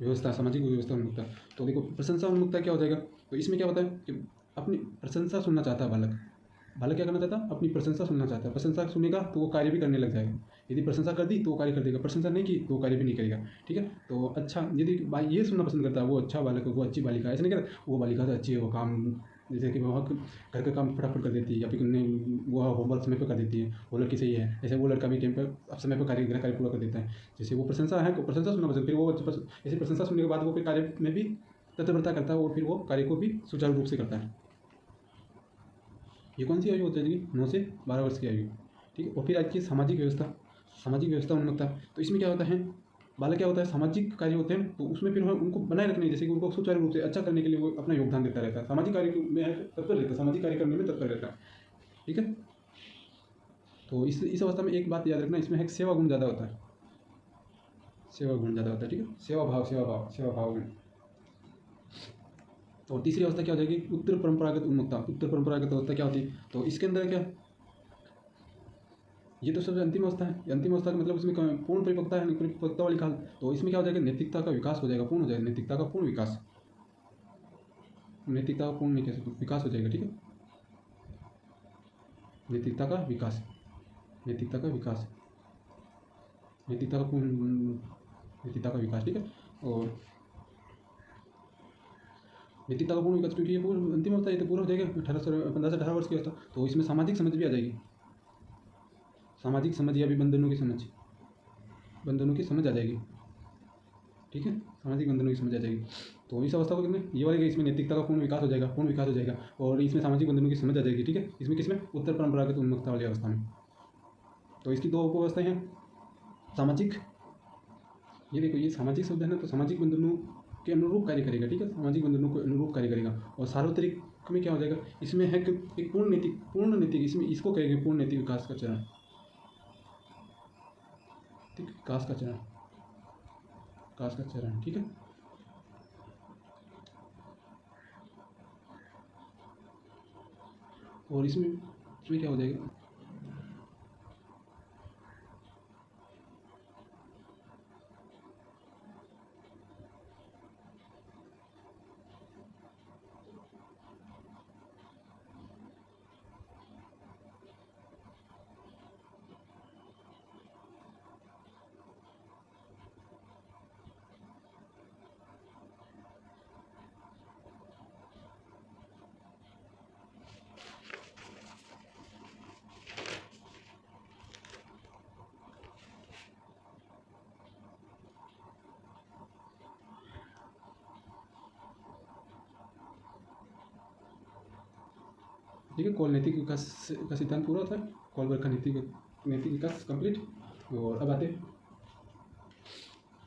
व्यवस्था उन्मुक्ता। तो देखो, प्रशंसा उन्मुक्ता क्या हो जाएगा, तो इसमें क्या होता है कि अपनी प्रशंसा सुनना चाहता है बालक क्या करना चाहता है, अपनी प्रशंसा सुनना चाहता है। प्रशंसा सुनेगा तो वो कार्य भी करने लग जाएगा। यदि प्रशंसा कर दी तो वो कार्य कर देगा, प्रशंसा नहीं की तो वो कार्य भी नहीं करेगा, ठीक है। तो अच्छा, यदि ये सुनना पसंद करता है, वो अच्छा बालक है, वो अच्छी बालिका है, ऐसा नहीं कहता वो बालिका तो अच्छी है, वो काम जैसे कि वह घर का काम फटाफट कर देती है, या फिर वो होमवर्क समय पर कर देती है, वो लड़की सही है, ऐसे वो लड़का भी टाइम पर समय पर कार्य पूरा कर देता है। जैसे वो प्रशंसा है तो प्रशंसा सुनना पसंद, फिर वो ऐसे प्रशंसा सुनने के बाद वो फिर कार्य में भी तत्परता करता है और फिर वो कार्य को भी सुचारू रूप से करता है। ये कौन सी आयु होती है, 9 से 12 वर्ष की आयु, ठीक है। और फिर आज की सामाजिक व्यवस्था उन्मुक्ता। तो इसमें क्या होता है, बालक क्या होता है, सामाजिक कार्य होते हैं तो उसमें फिर उनको बनाए रखने, जैसे कि उनको सुचारू रूप से अच्छा करने के लिए वो अपना योगदान देता रहता है, सामाजिक कार्य में तत्पर रहता है, सामाजिक कार्य करने में तत्पर रहता है, ठीक है। तो इस अवस्था में एक बात याद रखना, इसमें एक सेवा गुण ज़्यादा होता है, ठीक है। सेवा भाव गुण। और तीसरी अवस्था क्या हो जाएगी, उत्तर परंपरागत अवस्था क्या होती है, तो इसके अंदर क्या, ये तो सबसे अंतिम अवस्था है। अंतिम अवस्था का मतलब उसमें पूर्ण परिपक्वता है, परिपक्वता वाली काल। तो इसमें क्या हो जाएगा, नैतिकता का विकास हो जाएगा, पूर्ण हो जाएगा, नैतिकता का पूर्ण विकास विकास हो जाएगा, ठीक है। नैतिकता का विकास, ठीक है। और नैतिकता का पूर्ण विकास, क्योंकि ये पूर्ण अंतिम अवस्था, ये तो पूरा हो जाएगा 15 से 18 वर्ष की अवस्था। तो इसमें सामाजिक समझ भी आ जाएगी, सामाजिक समझ या भी बंधनों की समझ आ जाएगी, ठीक है। सामाजिक बंधनों की समझ आ जाएगी। तो इस अवस्था को कितने ये वाले, इसमें नैतिकता का पूर्ण विकास हो जाएगा और इसमें सामाजिक बंधनों की समझ आ जाएगी, ठीक है। इसमें किसमें, उत्तर परंपरागत उन्मुक्ता वाली अवस्था में। तो इसकी दो उपअवस्थाएं हैं, सामाजिक, ये देखो ये सामाजिक शब्द है ना, तो सामाजिक बंधनों के अनुरूप कार्य करेगा, ठीक है। सामाजिक बंधनों के अनुरूप कार्य करेगा। और सार्वत्रिक में क्या हो जाएगा, इसमें है कि एक पूर्ण नैतिक, इसमें इसको कहेंगे पूर्ण नैतिक विकास का चरण, विकास का चरण, ठीक है। और इसमें क्या हो जाएगा, ठीक है। कॉल नैतिक विकास का सिद्धांत पूरा होता है, कॉलबर्ग का नैतिक विकास कंप्लीट। और अब आते हैं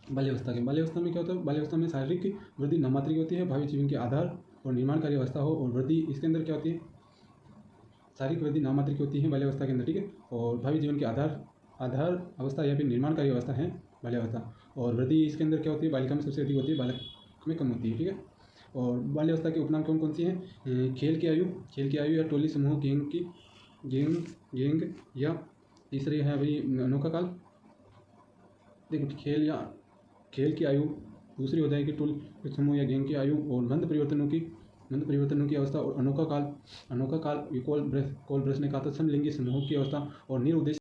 बाल्यावस्था में क्या होता है, बाल्यावस्था में शारीरिक वृद्धि नामात्रिक होती है, भावी जीवन के आधार और निर्माणकारी अवस्था हो। और वृद्धि इसके अंदर क्या होती है, शारीरिक वृद्धि नामात्रिक होती है बाल्यावस्था के अंदर, ठीक है। और भावी जीवन के आधार अवस्था या फिर निर्माणकारी अवस्था है बाल्यावस्था। और वृद्धि इसके अंदर क्या होती है, बालिका में सबसे अधिक होती है, बालक में कम होती है, ठीक है। और बाल्यावस्था के उपनाम कौन सी हैं, खेल की आयु या टोली समूह, गेंग या तीसरी है भाई अनोखा काल। देखो खेल की आयु दूसरी हो जाएगी टूल समूह या गैंग की आयु और गंध परिवर्तनों की अवस्था और अनोखा काल ये कॉल ब्रश ने कहा था समलिंगी समूहों की अवस्था और निरुद्देश्य